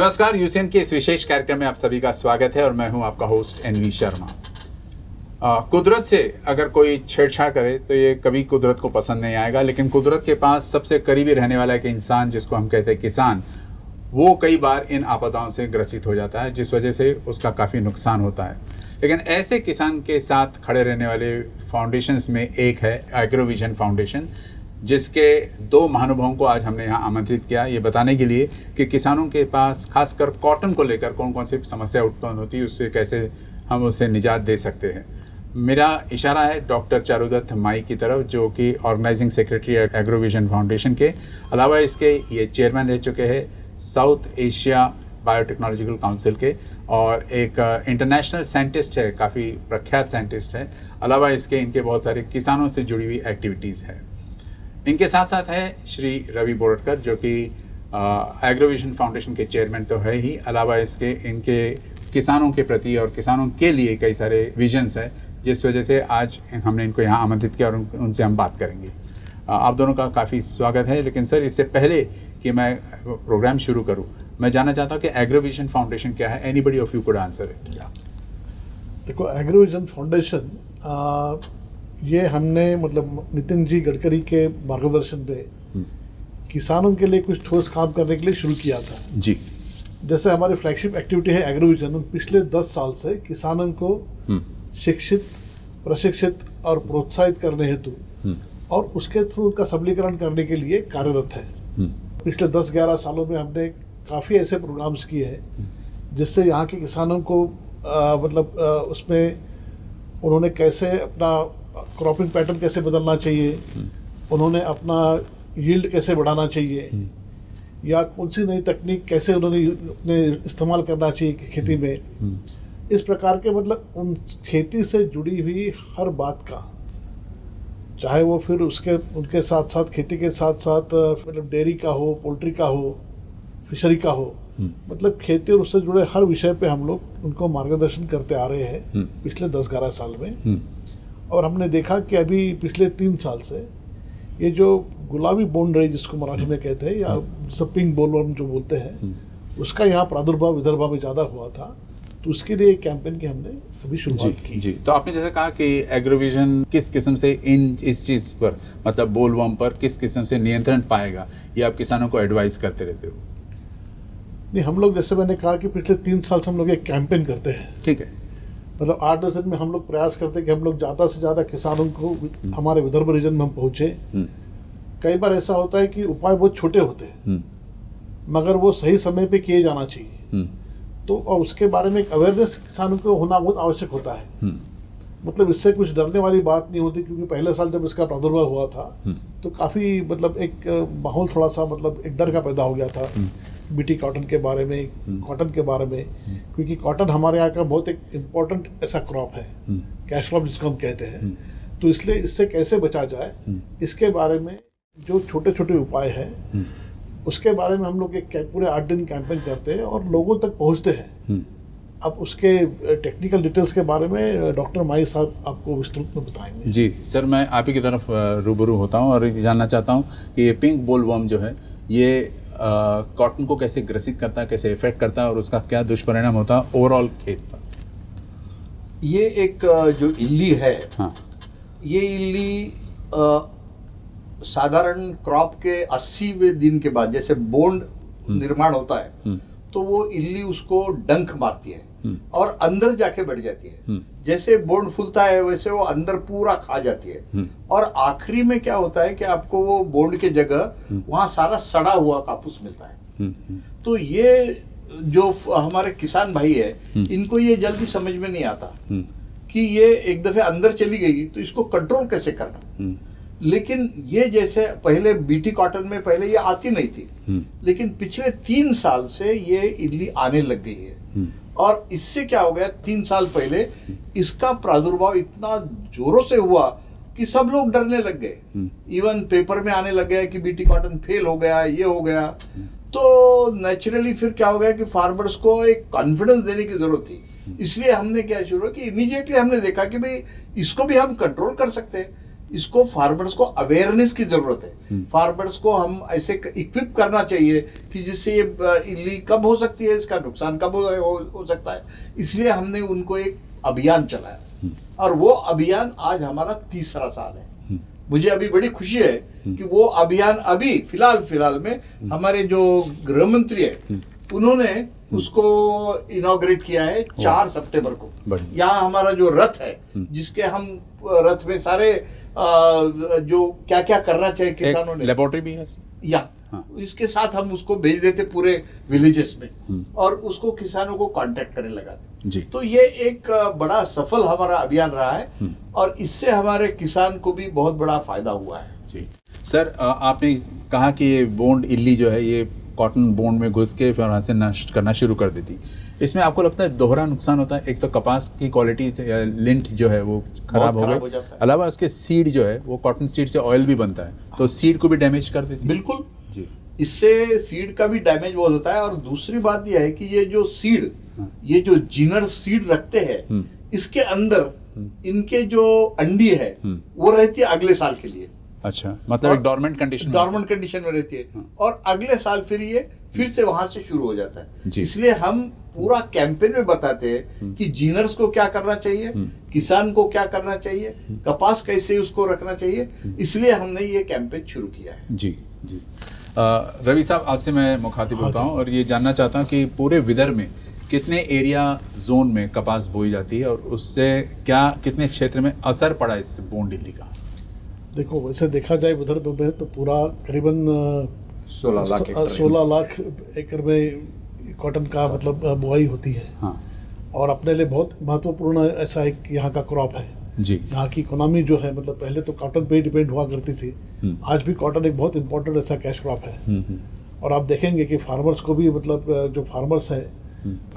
नमस्कार, यूसीएन के इस विशेष कार्यक्रम में आप सभी का स्वागत है और मैं हूं आपका होस्ट एनवी शर्मा। कुदरत से अगर कोई छेड़छाड़ करे तो ये कभी कुदरत को पसंद नहीं आएगा, लेकिन कुदरत के पास सबसे करीबी रहने वाला एक इंसान जिसको हम कहते हैं किसान, वो कई बार इन आपदाओं से ग्रसित हो जाता है, जिस वजह से उसका काफ़ी नुकसान होता है। लेकिन ऐसे किसान के साथ खड़े रहने वाले फाउंडेशंस में एक है एग्रोविजन फाउंडेशन, जिसके दो महानुभावों को आज हमने यहाँ आमंत्रित किया ये बताने के लिए कि किसानों के पास खासकर कॉटन को लेकर कौन कौन सी समस्या उत्पन्न होती है, उससे कैसे हम उससे निजात दे सकते हैं। मेरा इशारा है डॉक्टर चारुदत्त माई की तरफ, जो कि ऑर्गेनाइजिंग सेक्रेटरी एग्रोविजन फाउंडेशन के अलावा इसके ये चेयरमैन रह चुके हैं साउथ एशिया बायोटेक्नोलॉजिकल काउंसिल के, और एक इंटरनेशनल साइंटिस्ट है, काफ़ी प्रख्यात साइंटिस्ट है। अलावा इसके इनके बहुत सारे किसानों से जुड़ी हुई एक्टिविटीज़ है। इनके साथ साथ है श्री रवि बोरटकर, जो कि एग्रोविजन फाउंडेशन के चेयरमैन तो है ही, अलावा इसके इनके किसानों के प्रति और किसानों के लिए कई सारे विजन्स है, जिस वजह से आज हमने इनको यहाँ आमंत्रित किया और उनसे हम बात करेंगे। आप दोनों का काफ़ी स्वागत है। लेकिन सर, इससे पहले कि मैं प्रोग्राम शुरू करूँ, मैं जानना चाहता हूँ कि एग्रोविजन फाउंडेशन क्या है। Anybody of you could answer it. देखो, एग्रोविजन फाउंडेशन ये हमने मतलब नितिन जी गडकरी के मार्गदर्शन पे किसानों के लिए कुछ ठोस काम करने के लिए शुरू किया था जी। जैसे हमारी फ्लैगशिप एक्टिविटी है एग्रोविजन, पिछले 10 साल से किसानों को शिक्षित, प्रशिक्षित और प्रोत्साहित करने हेतु और उसके थ्रू उनका सबलीकरण करने के लिए कार्यरत है। पिछले 10-11 सालों में हमने काफ़ी ऐसे प्रोग्राम्स किए हैं जिससे यहाँ के किसानों को उसमें उन्होंने कैसे अपना क्रॉपिंग पैटर्न कैसे बदलना चाहिए, उन्होंने अपना यील्ड कैसे बढ़ाना चाहिए, या कौन सी नई तकनीक कैसे उन्होंने इस्तेमाल करना चाहिए खेती में। इस प्रकार के उन खेती से जुड़ी हुई हर बात का, चाहे वो फिर उनके साथ साथ खेती के साथ साथ डेयरी का हो, पोल्ट्री का हो, फिशरी का हो, खेती और उससे जुड़े हर विषय पे हम लोग उनको मार्गदर्शन करते आ रहे हैं पिछले 10-11 साल में। और हमने देखा कि अभी पिछले 3 साल से ये जो गुलाबी बोंड रही, जिसको मराठी में कहते हैं, या पिंक बोलवर्म जो बोलते हैं, उसका यहाँ प्रादुर्भाव विदर्भ में ज़्यादा हुआ था। तो उसके लिए एक कैंपेन की हमने अभी शुरुआत की। जी, तो आपने जैसे कहा कि एग्रोविजन किस किस्म से इस चीज़ पर बोलवर्म पर किस किस्म से नियंत्रण पाएगा, ये आप किसानों को एडवाइस करते रहते हो? नहीं, हम लोग जैसे मैंने कहा कि पिछले 3 साल से हम लोग एक कैंपेन करते हैं। ठीक है। 8-10 दिन में हम लोग प्रयास करते हैं कि हम लोग ज़्यादा से ज़्यादा किसानों को हमारे विदर्भ रीजन में हम पहुँचे। कई बार ऐसा होता है कि उपाय बहुत छोटे होते हैं, मगर वो सही समय पे किए जाना चाहिए। तो और उसके बारे में एक अवेयरनेस किसानों को होना बहुत आवश्यक होता है। इससे कुछ डरने वाली बात नहीं होती, क्योंकि पहले साल जब इसका प्रादुर्भाव हुआ था तो काफ़ी एक माहौल थोड़ा सा एक डर का पैदा हो गया था बीटी कॉटन के बारे में, कॉटन के बारे में, क्योंकि कॉटन हमारे यहाँ का बहुत एक इम्पोर्टेंट ऐसा क्रॉप है, कैश क्रॉप जिसको हम कहते हैं। तो इसलिए इससे कैसे बचा जाए, इसके बारे में जो छोटे छोटे उपाय हैं उसके बारे में हम लोग एक पूरे 8 दिन कैंपेन करते हैं और लोगों तक पहुँचते हैं। अब उसके टेक्निकल डिटेल्स के बारे में डॉक्टर माई साहब आपको विस्तृत में बताएंगे। जी सर, मैं आप ही की तरफ रूबरू होता हूँ और जानना चाहता हूँ कि ये पिंक बोलवर्म जो है, ये कॉटन को कैसे ग्रसित करता है, कैसे इफेक्ट करता है और उसका क्या दुष्परिणाम होता है ओवरऑल खेत पर? ये एक जो इल्ली है, हाँ, ये इल्ली साधारण क्रॉप के 80वें दिन के बाद जैसे बोंड निर्माण होता है तो वो इल्ली उसको डंक मारती है और अंदर जाके बैठ जाती है। जैसे बोंड फूलता है वैसे वो अंदर पूरा खा जाती है और आखिरी में क्या होता है कि आपको वो बोंड के जगह वहां सारा सड़ा हुआ कापूस मिलता है। तो ये जो हमारे किसान भाई है, इनको ये जल्दी समझ में नहीं आता कि ये एक दफे अंदर चली गई तो इसको कंट्रोल कैसे करना। लेकिन ये जैसे पहले बीटी कॉटन में पहले ये आती नहीं थी, लेकिन पिछले 3 साल से ये इल्ली आने लग गई है। और इससे क्या हो गया, 3 साल पहले इसका प्रादुर्भाव इतना जोरों से हुआ कि सब लोग डरने लग गए। इवन पेपर में आने लग गया कि बीटी कॉटन फेल हो गया, ये हो गया। तो नेचुरली फिर क्या हो गया कि फार्मर्स को एक कॉन्फिडेंस देने की जरूरत थी। इसलिए हमने क्या शुरू कि इमीडिएटली हमने देखा कि भाई इसको भी हम कंट्रोल कर सकते हैं, इसको फार्मर्स को अवेयरनेस की जरूरत है। फार्मर्स को हम ऐसे इक्विप करना चाहिए कि जिससे ये इल्ली कब हो सकती है, इसका नुकसान कब हो सकता है। इसलिए हमने उनको एक अभियान चलाया और वो अभियान आज हमारा 3रा साल है। मुझे अभी बड़ी खुशी है कि वो अभियान अभी फिलहाल में हमारे जो गृह मंत्री है उन्होंने उसको इनॉग्रेट किया है 4 सितंबर को। यहाँ हमारा जो रथ है जिसके हम रथ में सारे जो क्या क्या करना चाहिए किसानों ने, लेबोरेटरी भी है या इसके साथ हम उसको भेज देते पूरे विलेजेस में और उसको किसानों को कांटेक्ट करने लगाते जी। तो ये एक बड़ा सफल हमारा अभियान रहा है और इससे हमारे किसान को भी बहुत बड़ा फायदा हुआ है जी। सर आपने कहा कि ये बोंड इल्ली जो है ये कॉटन बोंड में घुस के फिर वहाँ से नष्ट करना शुरू कर देती। इसमें आपको लगता है दोहरा नुकसान होता है? एक तो कपास की क्वालिटी या लिंट जो है वो खराब हो गई, अलावा उसके सीड जो है वो कॉटन सीड से ऑयल भी बनता है, तो सीड को भी डैमेज कर देती है। बिल्कुल जी, इससे सीड का भी डैमेज बहुत होता है। और दूसरी बात यह है कि ये जो सीड ये जो जीनर सीड रखते हैं इसके अंदर इनके जो अंडी है वो रहती है अगले साल के लिए। अच्छा, मतलब एक डॉर्मेंट कंडीशन में रहती है और अगले साल फिर से वहां से शुरू हो जाता है। इसलिए हम पूरा कैंपेन में बताते हैं कि जीनर्स को क्या करना चाहिए, किसान को क्या करना चाहिए, कपास कैसे उसको रखना चाहिए। इसलिए हमने ये कैंपेन शुरू किया है। जी जी। रवि साहब, आज से मैं मुखातिब होता हूँ और ये जानना चाहता हूँ कि पूरे विदर्भ में कितने एरिया जोन में कपास बोई जाती है और उससे क्या कितने क्षेत्र में असर पड़ा इस बोंड इल्ली का? देखो, वैसे देखा जाए विदर्भ में तो पूरा करीबन 16 लाख एकड़ में कॉटन का मतलब बुआई होती है। हाँ। और अपने लिए बहुत महत्वपूर्ण ऐसा एक यहाँ का क्रॉप है जी। यहाँ की इकोनॉमी जो है, मतलब पहले तो कॉटन पे ही डिपेंड हुआ करती थी, आज भी कॉटन एक बहुत इंपॉर्टेंट ऐसा कैश क्रॉप है। और आप देखेंगे कि फार्मर्स को भी मतलब जो फार्मर्स है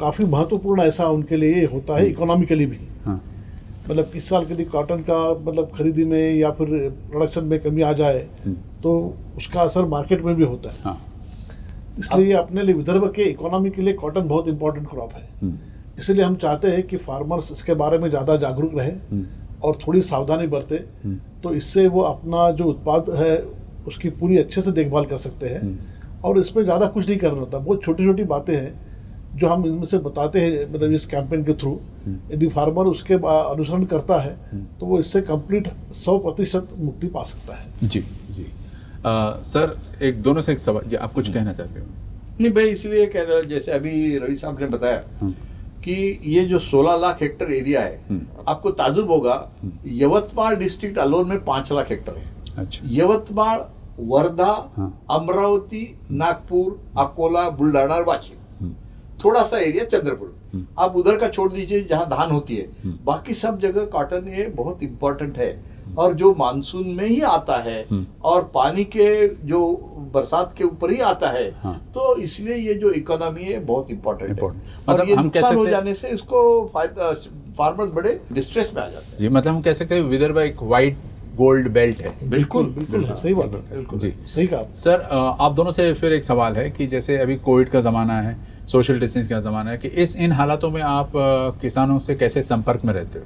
काफ़ी महत्वपूर्ण ऐसा उनके लिए होता है इकोनॉमिकली भी। हाँ। मतलब इस साल यदि कॉटन का मतलब खरीदी में या फिर प्रोडक्शन में कमी आ जाए तो उसका असर मार्केट में भी होता है। हाँ। इसलिए अपने लिए विदर्भ के इकोनॉमी के लिए कॉटन बहुत इंपॉर्टेंट क्रॉप है। इसलिए हम चाहते हैं कि फार्मर्स इसके बारे में ज़्यादा जागरूक रहे और थोड़ी सावधानी बरते, तो इससे वो अपना जो उत्पाद है उसकी पूरी अच्छे से देखभाल कर सकते हैं। और इसमें ज़्यादा कुछ नहीं करना होता, बहुत छोटी छोटी बातें हैं जो हम इनमें से बताते हैं। मतलब इस कैंपेन के थ्रू यदि फार्मर उसके अनुसरण करता है तो वो इससे कंप्लीट 100% मुक्ति पा सकता है। जी जी। सर, एक दोनों से एक सवाल, आप कुछ कहना चाहते हो? नहीं भाई, इसलिए कह रहा जैसे अभी रवि साहब ने बताया कि ये जो 16 लाख हेक्टर एरिया है, आपको ताजुब होगा यवतमाल डिस्ट्रिक्ट अलोन में 5 लाख हेक्टर है। अच्छा। यवतमाल, वर्धा, अमरावती, नागपुर, अकोला, बुलढाणा और वाशिम, थोड़ा सा एरिया चंद्रपुर, आप उधर का छोड़ दीजिए जहाँ धान होती है, बाकी सब जगह कॉटन ये बहुत इंपॉर्टेंट है। और जो मानसून में ही आता है और पानी के जो बरसात के ऊपर ही आता है, तो इसलिए ये जो इकोनॉमी है बहुत इंपॉर्टेंट है। मतलब ये हम कह नुकसान हो सकते जाने से इसको फार्मर्स बड़े डिस्ट्रेस में आ जाते हैं। जी, मतलब हम कह सकते हैं विदर्भ एक वाइट गोल्ड बेल्ट है। बिल्कुल बिल्कुल सही बात है। बिल्कुल जी, सही कहा। सर, आप दोनों से फिर एक सवाल है कि जैसे अभी कोविड का ज़माना है, सोशल डिस्टेंस का ज़माना है, कि इन हालातों में आप किसानों से कैसे संपर्क में रहते हो?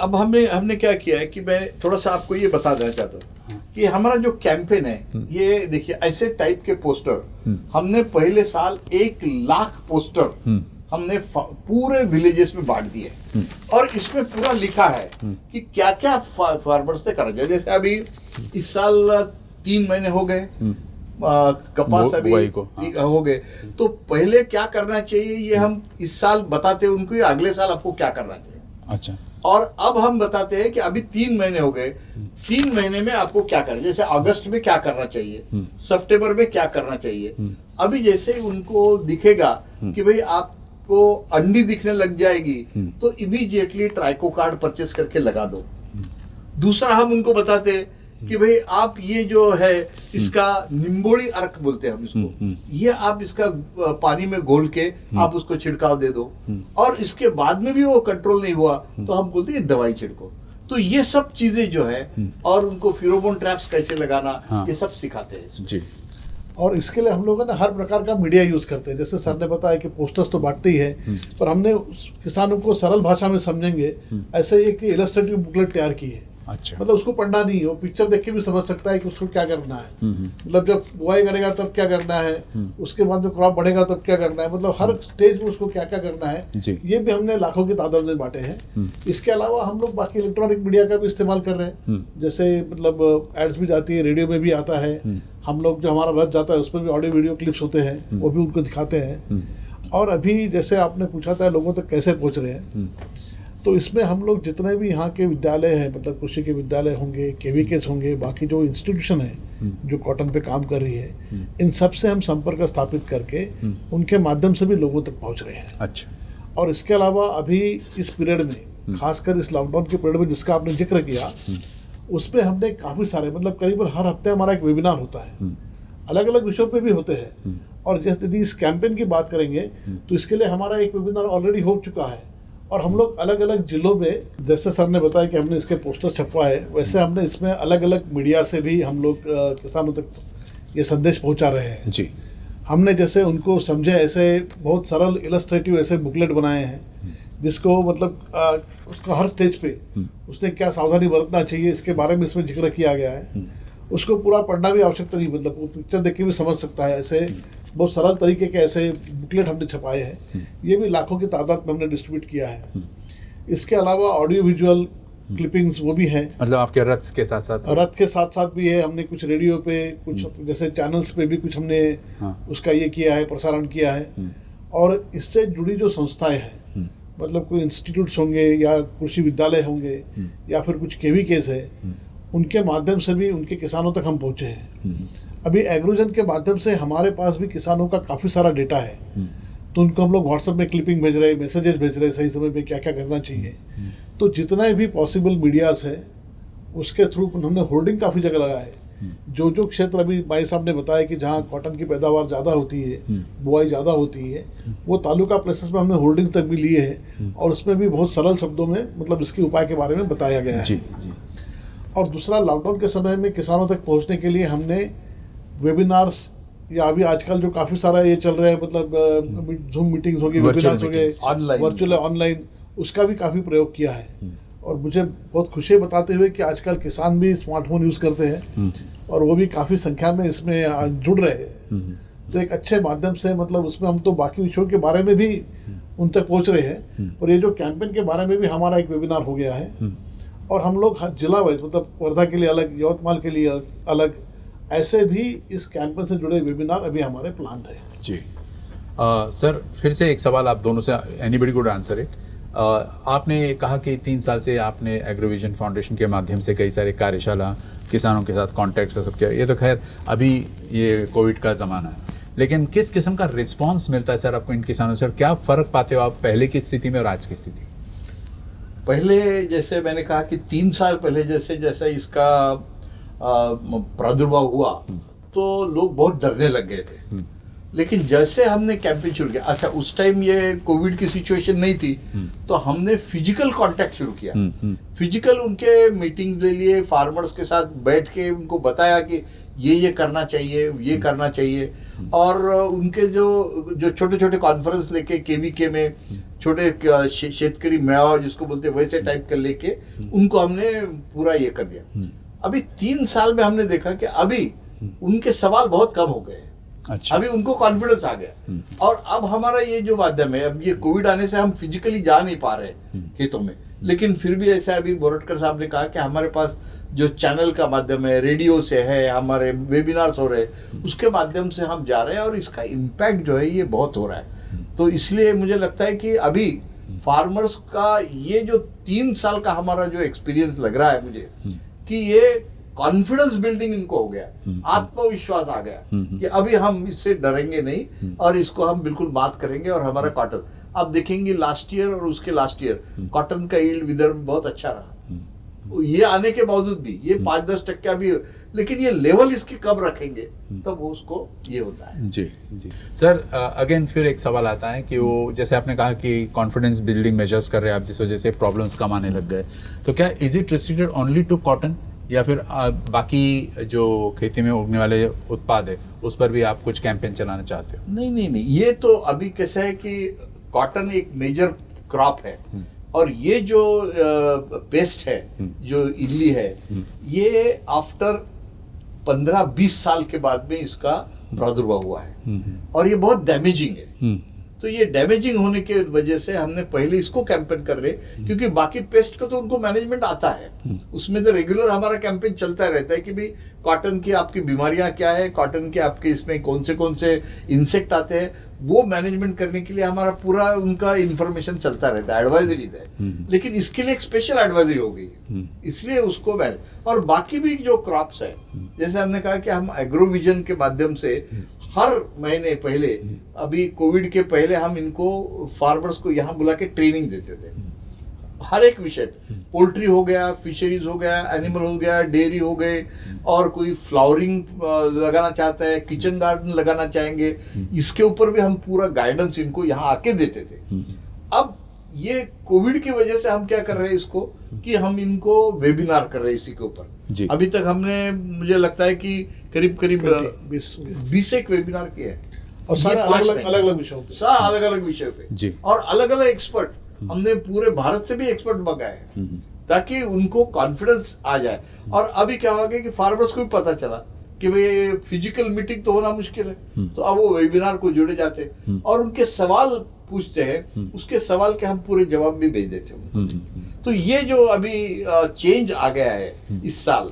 अब हमने क्या किया है कि मैं थोड़ा सा आपको ये बता देना चाहता हूँ कि हमारा जो कैंपेन है, ये देखिए ऐसे टाइप के पोस्टर हमने पहले साल 1 लाख पोस्टर हमने पूरे विलेजेस में बांट दिए और इसमें पूरा लिखा है कि क्या क्या फार्मर्स ने करना चाहिए। जैसे अभी इस साल 3 महीने हो गए कपास अभी हो गए, तो पहले क्या करना चाहिए ये हम इस साल बताते हैं उनको, अगले साल आपको क्या करना चाहिए। अच्छा। और अब हम बताते हैं कि अभी 3 महीने हो गए, 3 महीने में आपको क्या करना, जैसे अगस्त में क्या करना चाहिए, सितंबर में क्या करना चाहिए। अभी जैसे ही उनको दिखेगा कि भाई आपको अंडी दिखने लग जाएगी तो इमीडिएटली ट्राइको कार्ड परचेस करके लगा दो। दूसरा हम उनको बताते हैं कि भाई आप ये जो है इसका निम्बोड़ी अर्क बोलते हैं हम इसको, ये आप इसका पानी में घोल के आप उसको छिड़काव दे दो। और इसके बाद में भी वो कंट्रोल नहीं हुआ तो हम बोलते हैं दवाई छिड़को। तो ये सब चीजें जो है, और उनको फिरोमोन ट्रैप्स कैसे लगाना, ये सब सिखाते हैं जी। और इसके लिए हम लोग ना हर प्रकार का मीडिया यूज करते हैं। जैसे सर ने बताया कि पोस्टर्स तो बांटते ही है, पर हमने किसानों को सरल भाषा में समझेंगे ऐसे एक इलस्ट्रेटिव बुकलेट तैयार की है अच्छा। मतलब उसको पढ़ना नहीं है, वो पिक्चर देख के भी समझ सकता है कि उसको क्या करना है। मतलब जब बुआई करेगा तब क्या करना है, उसके बाद में क्रॉप बढ़ेगा तब क्या करना है, मतलब हर स्टेज में उसको क्या क्या करना है, ये भी हमने लाखों की तादाद में बांटे हैं। इसके अलावा हम लोग बाकी इलेक्ट्रॉनिक मीडिया का भी इस्तेमाल कर रहे हैं, जैसे मतलब एड्स भी जाती है, रेडियो में भी आता है, हम लोग जो हमारा रथ जाता है उसमें भी ऑडियो वीडियो क्लिप्स होते हैं, वो भी उनको दिखाते हैं। और अभी जैसे आपने पूछा था लोगों तक कैसे पहुंच रहे हैं, तो इसमें हम लोग जितने भी यहाँ के विद्यालय हैं, मतलब कृषि के विद्यालय होंगे, केवीकेस होंगे, बाकी जो इंस्टीट्यूशन है जो कॉटन पे काम कर रही है, इन सब से हम संपर्क स्थापित करके उनके माध्यम से भी लोगों तक पहुँच रहे हैं। अच्छा। और इसके अलावा अभी इस पीरियड में, खासकर इस लॉकडाउन के पीरियड में जिसका आपने जिक्र किया, उसमें हमने काफ़ी सारे, मतलब करीबन हर हफ्ते हमारा एक वेबिनार होता है, अलग अलग विषयों पे भी होते हैं। और जैसे यदि इस कैंपेन की बात करेंगे तो इसके लिए हमारा एक वेबिनार ऑलरेडी हो चुका है, और हम लोग अलग अलग जिलों में, जैसे सर ने बताया कि हमने इसके पोस्टर छपवाए, वैसे हमने इसमें अलग अलग मीडिया से भी हम लोग किसानों तक ये संदेश पहुंचा रहे हैं जी। हमने जैसे उनको समझे ऐसे बहुत सरल इलस्ट्रेटिव ऐसे बुकलेट बनाए हैं, जिसको मतलब उसको हर स्टेज पे उसने क्या सावधानी बरतना चाहिए इसके बारे में इसमें जिक्र किया गया है। उसको पूरा पढ़ना भी आवश्यकता नहीं, मतलब वो पिक्चर देख के भी समझ सकता है। ऐसे बहुत सरल तरीके के ऐसे बुकलेट हमने छपाए हैं, ये भी लाखों की तादाद में हमने डिस्ट्रीब्यूट किया है। इसके अलावा ऑडियो विजुअल क्लिपिंग्स वो भी हैं, मतलब आपके रथ के साथ साथ भी है। हमने कुछ रेडियो पे, कुछ जैसे चैनल्स पे भी कुछ हमने उसका ये किया है, प्रसारण किया है। और इससे जुड़ी जो संस्थाएं हैं, मतलब कोई इंस्टीट्यूट्स होंगे या कृषि विद्यालय होंगे या फिर कुछ केवीकेस है, उनके माध्यम से भी उनके किसानों तक हम पहुँचे हैं। अभी एग्रोजन के माध्यम से हमारे पास भी किसानों का काफ़ी सारा डेटा है, तो उनको हम लोग व्हाट्सएप में क्लिपिंग भेज रहे हैं, मैसेजेस भेज रहे हैं, सही समय पे क्या क्या करना चाहिए। तो जितना भी पॉसिबल मीडियाज है उसके थ्रू हमने होर्डिंग काफ़ी जगह लगाए। जो जो क्षेत्र अभी भाई साहब ने बताया कि जहाँ कॉटन की पैदावार ज़्यादा होती है, बुआई ज़्यादा होती है, वो तालुका प्लेसेस में हमने होर्डिंग्स तक भी लिए हैं, और उसमें भी बहुत सरल शब्दों में मतलब इसके उपाय के बारे में बताया गया है। जी जी। और दूसरा, लॉकडाउन के समय में किसानों तक पहुँचने के लिए हमने वेबिनार्स, या अभी आजकल जो काफ़ी सारा ये चल रहा है, मतलब जूम मीटिंग्स होगी, वेबिनार्स हो गए, वर्चुअल ऑनलाइन, उसका भी काफ़ी प्रयोग किया है। और मुझे बहुत खुशी बताते हुए कि आजकल किसान भी स्मार्टफोन यूज़ करते हैं और वो भी काफ़ी संख्या में इसमें जुड़ रहे हैं। तो एक अच्छे माध्यम से, मतलब उसमें हम तो बाकी विषयों के बारे में भी उन तक पहुँच रहे हैं, और ये जो कैंपेन के बारे में भी हमारा एक वेबिनार हो गया है। और हम लोग जिला वाइज, मतलब वर्धा के लिए अलग, यवतमाल के लिए अलग, ऐसे भी इस कैंपेन से जुड़े वेबिनार अभी हमारे प्लान है। जी। सर, फिर से एक सवाल आप दोनों से, एनीबडी कुड आंसर इट। आपने कहा कि 3 साल से आपने एग्रोविजन फाउंडेशन के माध्यम से कई सारे कार्यशाला, किसानों के साथ कॉन्टैक्ट सब किया। ये तो खैर अभी ये कोविड का ज़माना है, लेकिन किस किस्म का रिस्पांस मिलता है सर आपको इन किसानों से, और क्या फ़र्क पाते हो आप पहले की स्थिति में और आज की स्थिति? पहले जैसे मैंने कहा कि 3 साल पहले जैसे जैसे इसका प्रादुर्भाव हुआ तो लोग बहुत डरने लग गए थे। लेकिन जैसे हमने कैंपेन शुरू किया, अच्छा उस टाइम ये कोविड की सिचुएशन नहीं थी, तो हमने फिजिकल कांटेक्ट शुरू किया। फिजिकल उनके मीटिंग्स ले लिए, फार्मर्स के साथ बैठ के उनको बताया कि ये करना चाहिए, ये करना चाहिए। और उनके जो छोटे छोटे कॉन्फ्रेंस लेके केवीके में छोटे शेतकरी मेळावा जिसको बोलते हैं वैसे टाइप का लेके उनको हमने पूरा ये कर दिया। अभी 3 साल में हमने देखा कि अभी उनके सवाल बहुत कम हो गए। अच्छा। अभी उनको कॉन्फिडेंस आ गया। और अब हमारा ये जो माध्यम है, अब ये कोविड आने से हम फिजिकली जा नहीं पा रहे खेतों में, लेकिन फिर भी ऐसा अभी बोरटकर साहब ने कहा कि हमारे पास जो चैनल का माध्यम है, रेडियो से है, हमारे वेबिनार्स हो रहे, उसके माध्यम से हम जा रहे हैं और इसका इम्पैक्ट जो है ये बहुत हो रहा है। तो इसलिए मुझे लगता है कि अभी फार्मर्स का ये जो 3 साल का हमारा जो एक्सपीरियंस लग रहा है मुझे, कि ये कॉन्फिडेंस बिल्डिंग इनको हो गया, आत्मविश्वास आ गया कि अभी हम इससे डरेंगे नहीं और इसको हम बिल्कुल बात करेंगे। और हमारा कॉटन आप देखेंगे लास्ट ईयर और उसके लास्ट ईयर कॉटन का यील्ड विदर्भ बहुत अच्छा रहा। ये आने के बावजूद भी ये 5-10% भी, लेकिन ये लेवल इसकी कब रखेंगे तब वो उसको ये होता है। जी जी। सर, अगेन फिर एक सवाल आता है कि वो जैसे आपने कहा कि कॉन्फिडेंस बिल्डिंग मेजर्स कर रहे हैं आप, जिस वजह से प्रॉब्लम्स कम आने लग गए, तो क्या is it restricted only to cotton, या फिर बाकी जो खेती में उगने वाले उत्पाद है उस पर भी आप कुछ कैंपेन चलाना चाहते हो? नहीं, ये तो अभी कैसा है कि कॉटन एक मेजर क्रॉप है, और ये जो पेस्ट है, जो इल्ली है, ये आफ्टर 15-20 साल के बाद में इसका प्रादुर्भाव हुआ है और ये बहुत डैमेजिंग है। तो ये डैमेजिंग होने के वजह से हमने पहले इसको कैंपेन कर रहे, क्योंकि बाकी पेस्ट का तो उनको मैनेजमेंट आता है, उसमें तो रेगुलर हमारा कैंपेन चलता रहता है कि भाई कॉटन की आपकी बीमारियां क्या है, कॉटन के आपके इसमें कौन से इंसेक्ट आते हैं, वो मैनेजमेंट करने के लिए हमारा पूरा उनका इंफॉर्मेशन चलता रहता है, एडवाइजरी है। लेकिन इसके लिए एक स्पेशल एडवाइजरी हो गई, इसलिए उसको मैनेज। और बाकी भी जो क्रॉप्स है, जैसे हमने कहा कि हम एग्रोविजन के माध्यम से हर महीने पहले, अभी कोविड के पहले हम इनको फार्मर्स को यहाँ बुला के ट्रेनिंग देते थे हर एक विषय, पोल्ट्री हो गया, फिशरीज हो गया, एनिमल हो गया, डेयरी हो गए, और कोई फ्लावरिंग लगाना चाहता है, किचन गार्डन लगाना चाहेंगे, इसके ऊपर भी हम पूरा गाइडेंस इनको यहाँ आके देते थे। अब ये कोविड की वजह से हम क्या कर रहे हैं इसको, कि हम इनको वेबिनार कर रहे हैं इसी के ऊपर। अभी तक हमने, मुझे लगता है कि करीब 20 एक वेबिनार किए हैं, और सारे अलग-अलग विषयों पे, सारे अलग-अलग विषय पे, और अलग-अलग एक्सपर्ट हमने पूरे भारत से भी एक्सपर्ट मंगाए हैं, ताकि उनको कॉन्फिडेंस आ जाए। और अभी क्या होगा कि फार्मर्स को भी पता चला कि भाई फिजिकल मीटिंग तो होना मुश्किल है, तो अब वो वेबिनार को जुड़े जाते हैं और उनके सवाल पूछते हैं, उसके सवाल के हम पूरे जवाब भी भेज देते हैं। तो ये जो अभी चेंज आ गया है इस साल,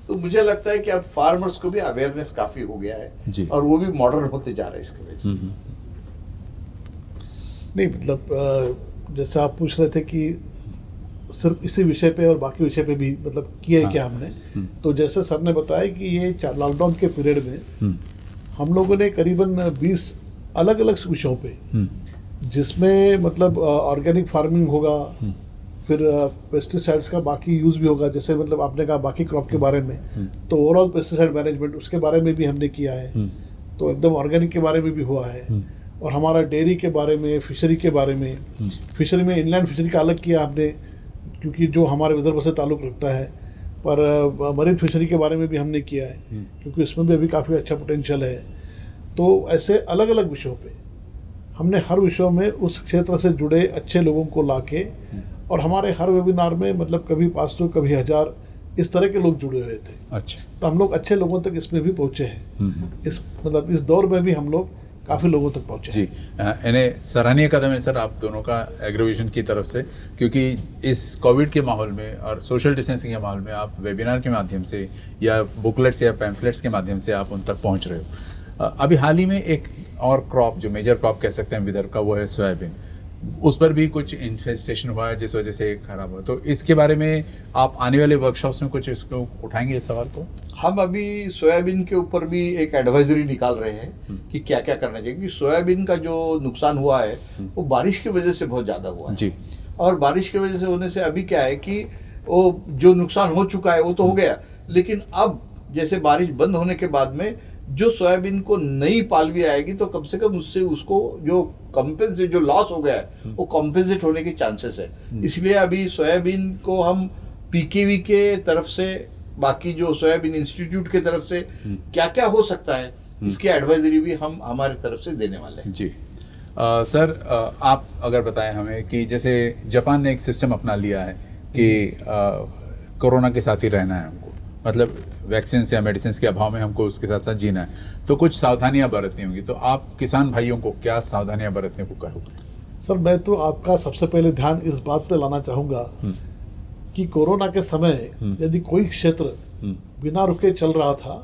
तो मुझे लगता है कि अब फार्मर्स को भी अवेयरनेस काफी हो गया है और वो भी मॉडर्न होते जा रहे हैं इसके वजह से। नहीं, मतलब जैसे आप पूछ रहे थे कि सिर्फ इसी विषय पे और बाकी विषय पे भी मतलब किया है क्या हमने, तो जैसे सर ने बताया कि ये लॉकडाउन के पीरियड में हम लोगों ने करीबन 20 अलग अलग विषयों पे, जिसमें मतलब ऑर्गेनिक फार्मिंग होगा, फिर पेस्टिसाइड्स का बाकी यूज़ भी होगा, जैसे मतलब आपने कहा बाकी क्रॉप के बारे में, तो ओवरऑल पेस्टिसाइड मैनेजमेंट उसके बारे में भी हमने किया है, तो एकदम ऑर्गेनिक के बारे में भी हुआ है, और हमारा डेयरी के बारे में, फिशरी के बारे में, फिशरी में इनलैंड फिशरी का अलग किया हमने, क्योंकि जो हमारे विदर्भ से ताल्लुक़ रखता है, पर मरीन फिशरी के बारे में भी हमने किया है, क्योंकि इसमें भी अभी काफ़ी अच्छा पोटेंशियल है। तो ऐसे अलग अलग विषयों पे हमने हर विषयों में उस क्षेत्र से जुड़े अच्छे लोगों को लाके, और हमारे हर वेबिनार में मतलब कभी 500 कभी 1000 इस तरह के लोग जुड़े हुए थे। अच्छा, तो हम लोग अच्छे लोगों तक इसमें भी पहुँचे हैं। इस मतलब इस दौर में भी हम लोग काफ़ी लोगों तक पहुँचे। जी, इन्हें सराहनीय कदम है सर आप दोनों का एग्रोविजन की तरफ से, क्योंकि इस कोविड के माहौल में और सोशल डिस्टेंसिंग के माहौल में आप वेबिनार के माध्यम से या बुकलेट्स या पैम्फलेट्स के माध्यम से आप उन तक पहुँच रहे हो। अभी हाल ही में एक और क्रॉप जो मेजर क्रॉप कह सकते हैं विदर्भ का, वो है सोयाबीन। उस पर भी कुछ इन्फेस्टेशन हुआ है जिस वजह से खराब हुआ, तो इसके बारे में आप आने वाले वर्कशॉप्स में कुछ इसको उठाएंगे इस सवाल को? हम अभी सोयाबीन के ऊपर भी एक एडवाइजरी निकाल रहे हैं कि क्या क्या करना चाहिए, क्योंकि सोयाबीन का जो नुकसान हुआ है वो बारिश की वजह से बहुत ज़्यादा हुआ है जी। और बारिश की वजह से होने से अभी क्या है कि वो जो नुकसान हो चुका है वो तो हो गया, लेकिन अब जैसे बारिश बंद होने के बाद में जो सोयाबीन को नई पालवी आएगी, तो कम से कम उससे उसको जो कंपेंसेट जो लॉस हो गया है वो कंपेंसेट होने के चांसेस है। इसलिए अभी सोयाबीन को हम पीकेवी के तरफ से, बाकी जो सोयाबीन इंस्टीट्यूट के तरफ से क्या क्या हो सकता है, इसकी एडवाइजरी भी हम हमारी तरफ से देने वाले हैं। जी सर, आप अगर बताएं हमें कि जैसे जापान ने एक सिस्टम अपना लिया है कि कोरोना के साथ ही रहना है हमको, मतलब वैक्सीन या मेडिसिन के अभाव में हमको उसके साथ साथ जीना है, तो कुछ सावधानियां बरतनी होंगी, तो आप किसान भाइयों को क्या सावधानियां बरतने को कहोगे? सर, मैं तो आपका सबसे पहले ध्यान इस बात पे लाना चाहूँगा कि कोरोना के समय यदि कोई क्षेत्र बिना रुके चल रहा था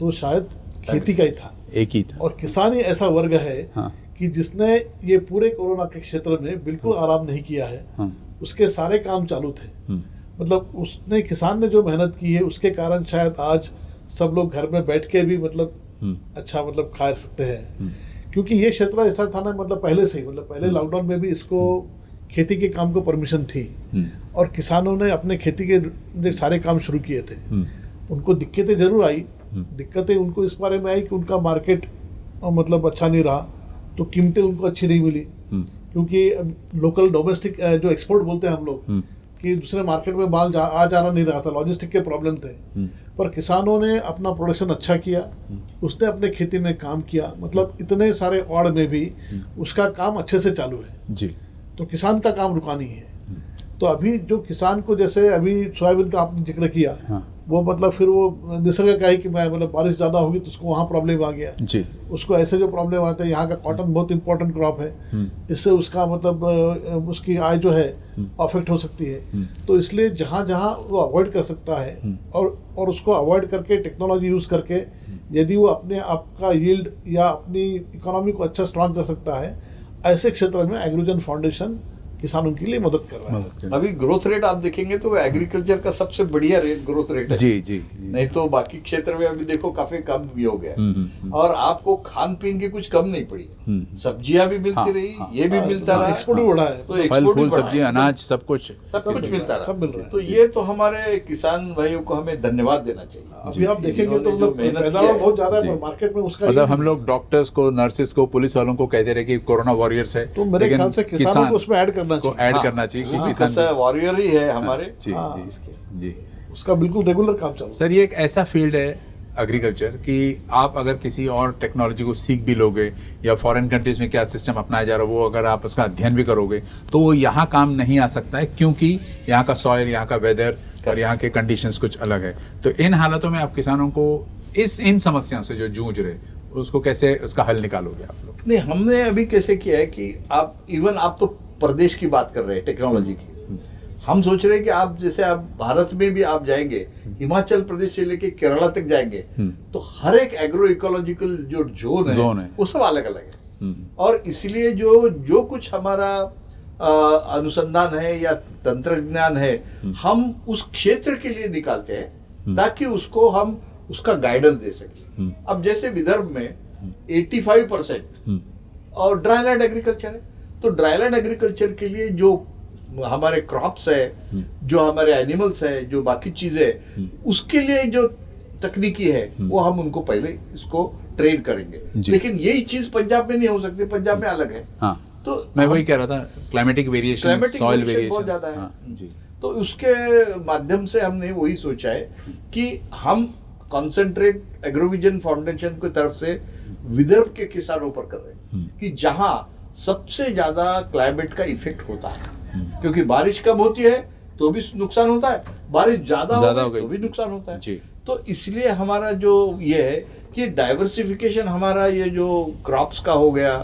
तो शायद खेती का ही था, एक ही था, और किसान ही ऐसा वर्ग है कि जिसने ये पूरे कोरोना के क्षेत्र में बिल्कुल आराम नहीं किया है। उसके सारे काम चालू थे, मतलब उसने, किसान ने जो मेहनत की है उसके कारण शायद आज सब लोग घर में बैठ के भी मतलब अच्छा मतलब खा सकते हैं, क्योंकि ये क्षेत्र ऐसा था ना, मतलब पहले से ही, मतलब पहले लॉकडाउन में भी इसको खेती के काम को परमिशन थी, और किसानों ने अपने खेती के सारे काम शुरू किए थे। उनको दिक्कतें जरूर आई, दिक्कतें उनको इस बारे में आई कि उनका मार्केट मतलब अच्छा नहीं रहा, तो कीमतें उनको अच्छी नहीं मिली, क्योंकि लोकल डोमेस्टिक जो एक्सपोर्ट बोलते हैं हम लोग कि दूसरे मार्केट में माल आ जाना नहीं रहा था, लॉजिस्टिक के प्रॉब्लम थे। पर किसानों ने अपना प्रोडक्शन अच्छा किया, उसने अपने खेती में काम किया, मतलब इतने सारे वार्ड में भी उसका काम अच्छे से चालू है जी। तो किसान का काम रुका नहीं है। तो अभी जो किसान को, जैसे अभी सोयाबीन का आपने जिक्र किया, हाँ। वो मतलब फिर वो निसर्ग का ही कि मैं मतलब बारिश ज़्यादा होगी तो उसको वहाँ प्रॉब्लम आ गया जी। उसको ऐसे जो प्रॉब्लम आते हैं। यहाँ का कॉटन बहुत इंपॉर्टेंट क्रॉप है, इससे उसका मतलब उसकी आय जो है अफेक्ट हो सकती है। तो इसलिए जहाँ जहाँ वो अवॉइड कर सकता है और उसको अवॉइड करके टेक्नोलॉजी यूज़ करके यदि वो अपने आपका यील्ड या अपनी इकोनॉमी को अच्छा स्ट्रांग कर सकता है, ऐसे क्षेत्र में एग्रोजन फाउंडेशन किसानों के लिए मदद कर रहा है। अभी ग्रोथ रेट आप देखेंगे तो एग्रीकल्चर का सबसे बढ़िया रेट ग्रोथ रेट है। जी जी। नहीं तो बाकी क्षेत्र में अभी देखो काफी कम भी हो गया। और आपको खान पीन की कुछ कम नहीं पड़ी, सब्जियां भी मिलती रही, ये भी मिलता रहा, एक्सपोर्ट भी बढ़ा है, तो फल एक्सपोर्ट फूल भी बढ़ा सब्जी है। अनाज सब कुछ मिलता रहा, सब मिल रहा है। तो ये तो हमारे किसान भाइयों को हमें धन्यवाद देना चाहिए। अभी आप देखेंगे तो इन्होंने जो मतलब मेहनत किया पैदावार है, बहुत ज्यादा है, जी। पर मार्केट में उसका मतलब ये हम लोग डॉक्टर्स को, नर्सेस को, पुलिस वालों को कहते रहे कि कोरोना वॉरियर्स है, तो मेरे लेकिन ख्याल से किसानों को उसमें ऐड करना को चाहिए। ऐड करना चाहिए वो कि भी किसान कैसा वॉरियर ही है हमारे। जी हाँ, जी जी। उसका बिल्कुल रेगुलर काम चल रहा है। सर ये एक ऐसा फील्ड है एग्रीकल्चर कि आप अगर किसी और टेक्नोलॉजी को सीख भी लोगे या फॉरेन कंट्रीज में क्या सिस्टम अपनाया जा रहा है वो अगर आप उसका अध्ययन भी करोगे तो वो यहाँ काम नहीं आ सकता है, क्योंकि यहाँ का सॉइल, यहाँ का वेदर और यहाँ के कंडीशंस कुछ अलग है। तो इन हालातों में आप किसानों को इन समस्याओं से जो जूझ रहे उसको कैसे, उसका हल निकालोगे आप लोग? नहीं, हमने अभी कैसे किया है कि आप तो प्रदेश की बात कर रहे हैं टेक्नोलॉजी की, हम सोच रहे हैं कि आप जैसे आप भारत में भी आप जाएंगे, हिमाचल प्रदेश से लेके केरला तक जाएंगे, तो हर एक एग्रो इकोलॉजिकल जो जोन है वो सब अलग अलग है। और इसलिए जो कुछ हमारा अनुसंधान है या तंत्रज्ञान है, हम उस क्षेत्र के लिए निकालते हैं ताकि उसको हम उसका गाइडेंस दे सकें। अब जैसे विदर्भ में 85% और ड्राईलैंड एग्रीकल्चर है, तो ड्राईलैंड एग्रीकल्चर के लिए जो हमारे क्रॉप्स है, जो हमारे एनिमल्स है, जो बाकी चीजें, उसके लिए जो तकनीकी है वो हम उनको पहले इसको ट्रेन करेंगे। लेकिन यही चीज पंजाब में नहीं हो सकती, पंजाब में अलग है। हाँ, तो मैं वही कह रहा था, क्लाइमेटिक वेरिएशन, सॉइल वेरिएशन बहुत ज्यादा है। हाँ, जी। तो उसके माध्यम से हमने वही सोचा है कि हम कॉन्सेंट्रेट एग्रोविजन फाउंडेशन की तरफ से विदर्भ के किसानों पर कर रहे हैं कि जहां सबसे ज्यादा क्लाइमेट का इफेक्ट होता है, क्योंकि बारिश कम होती है तो भी नुकसान होता है, बारिश ज्यादा हो गई तो भी नुकसान होता है जी। तो इसलिए हमारा जो ये है कि डाइवर्सिफिकेशन हमारा ये जो क्रॉप्स का हो गया,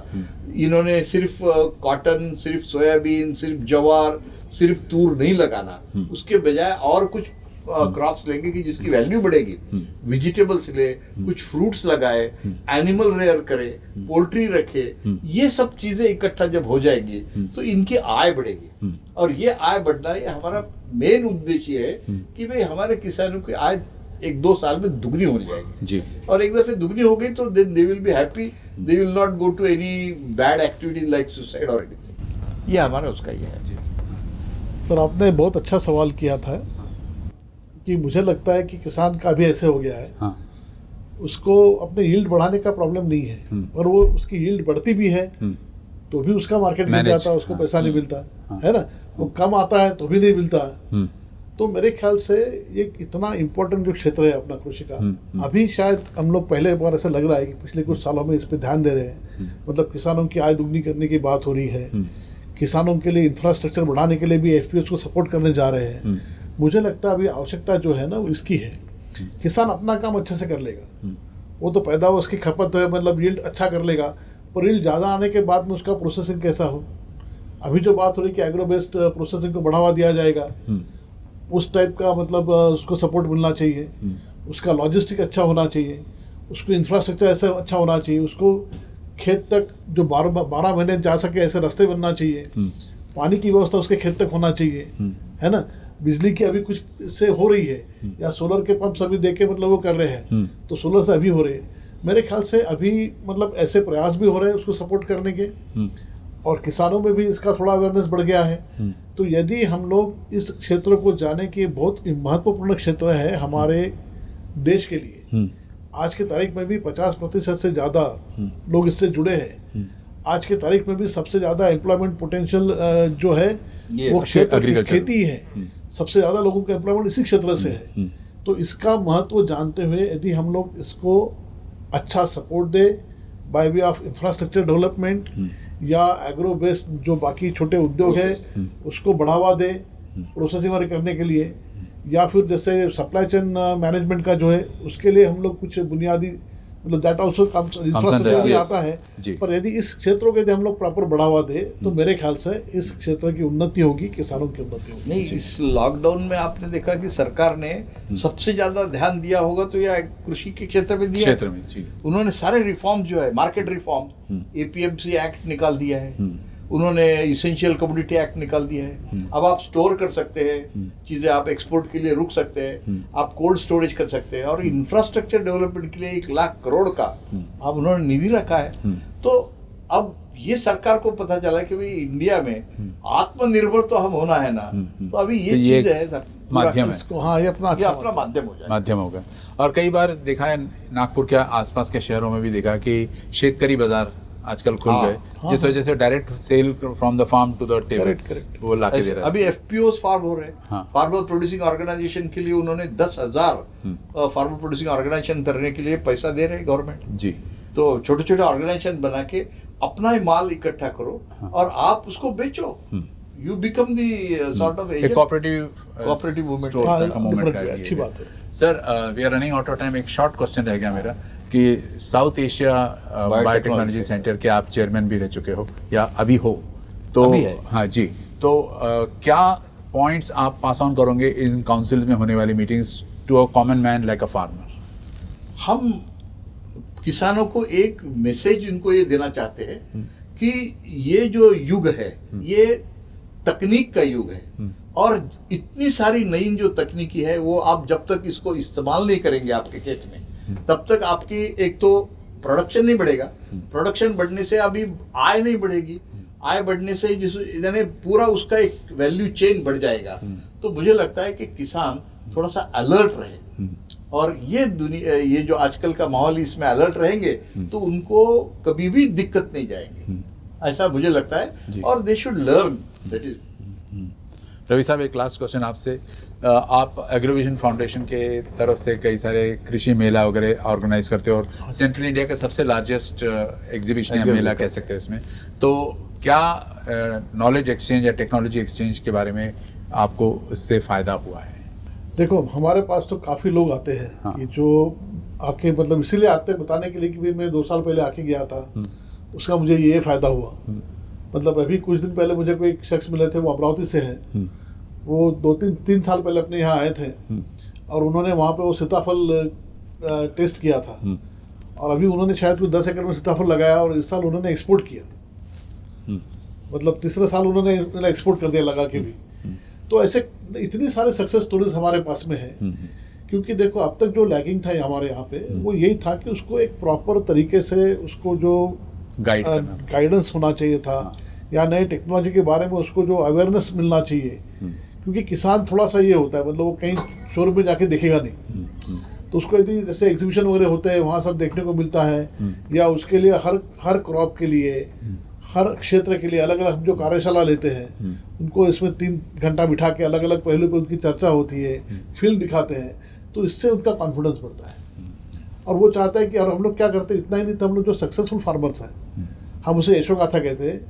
इन्होंने सिर्फ कॉटन, सिर्फ सोयाबीन, सिर्फ जवार, सिर्फ तूर नहीं लगाना, उसके बजाय और कुछ क्रॉप्स लेंगे कि जिसकी वैल्यू बढ़ेगी, वेजिटेबल्स ले, कुछ फ्रूट्स लगाए, एनिमल रेयर करे, पोल्ट्री रखे, ये सब चीजें इकट्ठा जब हो जाएगी तो इनकी आय बढ़ेगी। और ये आय बढ़ना ये हमारा मेन उद्देश्य है कि भाई हमारे किसानों की आय 1-2 साल में दुगनी हो जाएगी जी। और एक दफे दुगनी हो गई तो they will be happy, they will not go to any bad activity like suicide और एनीथिंग। ये हमारा उसका ये है। सर आपने बहुत अच्छा सवाल किया था कि मुझे लगता है कि किसान का भी ऐसे हो गया है, हाँ। उसको अपने यील्ड बढ़ाने का प्रॉब्लम नहीं है, पर वो उसकी यील्ड बढ़ती भी है तो भी उसका मार्केट मिल जाता है, उसको पैसा नहीं मिलता है ना, वो कम आता है तो भी नहीं मिलता है। तो मेरे ख्याल से ये इतना इम्पोर्टेंट जो क्षेत्र है अपना कृषि का, अभी शायद हम लोग पहले बार ऐसा लग रहा है कि पिछले कुछ सालों में इस पर ध्यान दे रहे हैं, मतलब किसानों की आय दुगनी करने की बात हो रही है, किसानों के लिए इंफ्रास्ट्रक्चर बढ़ाने के लिए भी एफपीओ को सपोर्ट करने जा रहे हैं। मुझे लगता है अभी आवश्यकता जो है ना वो इसकी है, किसान अपना काम अच्छे से कर लेगा, वो तो पैदा हो उसकी खपत है, मतलब यील्ड अच्छा कर लेगा, पर यील्ड ज़्यादा आने के बाद में उसका प्रोसेसिंग कैसा हो। अभी जो बात हो रही कि एग्रो बेस्ड प्रोसेसिंग को बढ़ावा दिया जाएगा, उस टाइप का मतलब उसको सपोर्ट मिलना चाहिए, उसका लॉजिस्टिक अच्छा होना चाहिए, उसको इंफ्रास्ट्रक्चर ऐसा अच्छा होना चाहिए, उसको खेत तक जो 12 महीने जा सके ऐसे रास्ते बनना चाहिए, पानी की व्यवस्था उसके खेत तक होना चाहिए, है ना। बिजली की अभी कुछ से हो रही है या सोलर के पंप अभी देके मतलब वो कर रहे हैं, तो सोलर से अभी हो रहे हैं। मेरे ख्याल से अभी मतलब ऐसे प्रयास भी हो रहे हैं उसको सपोर्ट करने के, और किसानों में भी इसका थोड़ा अवेयरनेस बढ़ गया है। तो यदि हम लोग इस क्षेत्र को जाने के, बहुत महत्वपूर्ण क्षेत्र है हमारे देश के लिए, आज की तारीख में भी 50% से ज़्यादा लोग इससे जुड़े हैं, आज की तारीख में भी सबसे ज़्यादा एम्प्लॉयमेंट पोटेंशियल जो है वो क्षेत्र खेती है, सबसे ज़्यादा लोगों का एम्प्लॉयमेंट इसी क्षेत्र से है। तो इसका महत्व जानते हुए यदि हम लोग इसको अच्छा support they by way of infrastructure development या एग्रो बेस्ड जो बाकी छोटे उद्योग है उसको बढ़ावा दे, प्रोसेसिंग वगैरह करने के लिए, या फिर जैसे सप्लाई चेन मैनेजमेंट का जो है उसके लिए हम लोग कुछ बुनियादी मतलब दैट ऑल्सो इंफ्रास्ट्रक्चर भी आता है। जी। पर यदि इस क्षेत्रों के यदि हम लोग प्रॉपर बढ़ावा दे तो मेरे ख्याल से इस क्षेत्र की उन्नति होगी, किसानों की उन्नति होगी। नहीं, इस लॉकडाउन में आपने देखा कि सरकार ने सबसे ज्यादा ध्यान दिया होगा तो यह कृषि के क्षेत्र में दिया है। क्षेत्र में जी। उन्होंने सारे रिफॉर्म जो है, मार्केट रिफॉर्म, एपीएमसी एक्ट निकाल दिया है, उन्होंने इसेंशियल कमोडिटी एक्ट निकाल दिया है। अब आप स्टोर कर सकते हैं चीजें, आप एक्सपोर्ट के लिए रुक सकते हैं, आप कोल्ड स्टोरेज कर सकते हैं, और इंफ्रास्ट्रक्चर डेवलपमेंट के लिए 1 लाख करोड़ का अब उन्होंने निधि रखा है। तो अब ये सरकार को पता चला कि भाई इंडिया में आत्मनिर्भर तो हम होना है ना, तो अभी ये चीज है माध्यम है इसको, हाँ, ये अपना ये अच्छा अपना माध्यम हो जाए। माध्यम होगा। और कई बार देखा है नागपुर के आसपास के शहरों में भी देखा कि शेतकरी बाजार आजकल खुल हाँ, गए, जिस वजह से direct sale from the farm to the table Correct. वो लाके दे रहा है। अभी एफपीओ फार्म हो रहे हैं, हाँ। फार्मर प्रोड्यूसिंग ऑर्गेनाइजेशन के लिए उन्होंने 10,000 फार्मर प्रोड्यूसिंग ऑर्गेनाइजेशन करने के लिए पैसा दे रहे हैं गवर्नमेंट। जी। तो छोटे छोटे ऑर्गेनाइजेशन बना के अपना ही माल इकट्ठा करो और आप उसको बेचो, you become the sort of एक कोऑपरेटिव movement। हाँ, मूवमेंट different कर है, दिए अच्छी गए। बात है। Sir we are running out of time. एक शॉर्ट क्वेश्चन रह गया मेरा कि साउथ एशिया बायोटेक्नोलॉजी सेंटर के आप चेयरमैन भी रह चुके हो या अभी हो, तो अभी है। हाँ जी, तो क्या पॉइंट्स आप पास ऑन करोगे इन काउंसिल में होने वाली meetings to a common man like a farmer? हम किसानों को एक मैसेज इनको ये देना चाहते हैं कि ये जो युग है ये तकनीक का युग है, और इतनी सारी नई जो तकनीकी है वो आप जब तक इसको इस्तेमाल नहीं करेंगे आपके खेत में, तब तक आपकी एक तो प्रोडक्शन नहीं बढ़ेगा, प्रोडक्शन बढ़ने से अभी आय नहीं बढ़ेगी, आय बढ़ने से जिस यानी पूरा उसका एक वैल्यू चेन बढ़ जाएगा। तो मुझे लगता है कि किसान थोड़ा सा अलर्ट रहे, और ये दुनिया, ये जो आजकल का माहौल, इसमें अलर्ट रहेंगे तो उनको कभी भी दिक्कत नहीं जाएगी, ऐसा मुझे लगता है। और they should learn that is. Ravi साहब, एक लास्ट क्वेश्चन आपसे। आप एग्रोविजन फाउंडेशन के तरफ से कई सारे कृषि मेला वगैरह ऑर्गेनाइज करते हो, और सेंट्रल इंडिया का सबसे लार्जेस्ट एग्जीबिशन या मेला कह सकते हैं इसमें, तो क्या नॉलेज एक्सचेंज या टेक्नोलॉजी एक्सचेंज के बारे में आपको उससे फ़ायदा हुआ है? देखो, हमारे पास तो काफ़ी लोग आते हैं हाँ। कि जो आके मतलब इसीलिए आते हैं बताने के लिए कि भाई मैं 2 साल पहले आके गया था, उसका मुझे ये फ़ायदा हुआ। मतलब अभी कुछ दिन पहले मुझे कोई एक शख्स मिले थे, वो अमरावती से हैं, वो 2-3 साल पहले अपने यहाँ आए थे, और उन्होंने वहाँ पे वो सीताफल टेस्ट किया था, और अभी उन्होंने शायद कोई 10 एकड़ में सीताफल लगाया, और इस साल उन्होंने एक्सपोर्ट किया। मतलब तीसरे साल उन्होंने एक्सपोर्ट कर दिया लगा के भी। तो ऐसे इतनी सारे सक्सेस स्टोरीज हमारे पास में है, क्योंकि देखो अब तक जो लैगिंग था हमारे यहाँ पे वो यही था कि उसको एक प्रॉपर तरीके से उसको जो गाइडेंस होना चाहिए था, या नए टेक्नोलॉजी के बारे में उसको जो अवेयरनेस मिलना चाहिए, क्योंकि किसान थोड़ा सा ये होता है, मतलब वो कहीं शोरूम में जाके देखेगा नहीं, तो उसको यदि जैसे एग्जीबिशन वगैरह होते हैं वहाँ सब देखने को मिलता है, या उसके लिए हर क्रॉप के लिए, हर क्षेत्र के लिए अलग अलग हम जो कार्यशाला लेते हैं, उनको इसमें 3 घंटा बिठा के अलग अलग पहलू पे उनकी चर्चा होती है, फील्ड दिखाते हैं, तो इससे उनका कॉन्फिडेंस बढ़ता है। और वो चाहता है कि, और हम लोग क्या करते हैं, इतना ही नहीं, तो हम लोग जो सक्सेसफुल फार्मर्स हैं, हम उसे यशोगाथा कहते हैं,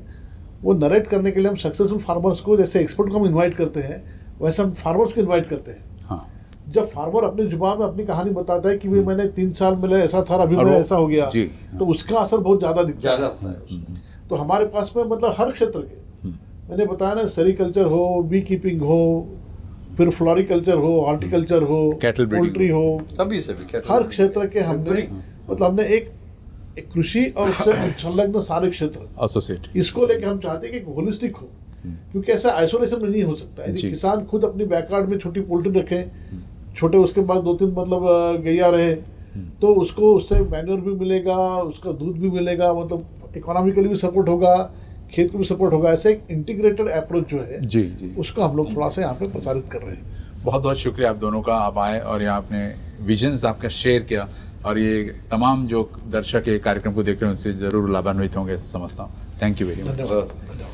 वो नरेट करने के लिए हम सक्सेसफुल फार्मर्स को, जैसे एक्सपर्ट को हम इन्वाइट करते हैं, वैसे हम फार्मर्स को इन्वाइट करते हैं। हाँ। जब फार्मर अपनी जुबान में अपनी कहानी बताता है कि भाई मैंने 3 साल में ऐसा था, अभी मेरा ऐसा हो गया, तो उसका असर बहुत ज़्यादा दिखता है। तो हमारे पास में मतलब हर क्षेत्र के, मैंने बताया ना, सेरिकल्चर हो, बी कीपिंग हो, फिर फ्लोरिकल्चर हो, हॉर्टिकल्चर हो, पोल्ट्री हो, सभी हर क्षेत्र के हमने एक कृषि और उससे संलग्न सारे क्षेत्र एसोसिएट, इसको लेके हम चाहते हैं कि होलिस्टिक हो, क्योंकि ऐसा आइसोलेशन में नहीं हो सकता है। यदि किसान खुद अपनी बैकयार्ड में छोटी पोल्ट्री रखे, छोटे, उसके बाद 2-3 मतलब गैया रहे, तो उसको उससे मैन्योर भी मिलेगा, उसका दूध भी मिलेगा, मतलब इकोनॉमिकली भी सपोर्ट होगा, खेत को भी सपोर्ट होगा। ऐसे एक इंटीग्रेटेड अप्रोच जो है जी जी, उसको हम लोग थोड़ा सा यहाँ पे प्रसारित कर रहे हैं। बहुत बहुत शुक्रिया आप दोनों का, आप आए और यहाँ आपने विजन्स आपका शेयर किया, और ये तमाम जो दर्शक ये कार्यक्रम को देख रहे हैं उनसे ज़रूर लाभान्वित होंगे, ऐसा समझता हूँ। Thank you very much. धन्यवाद।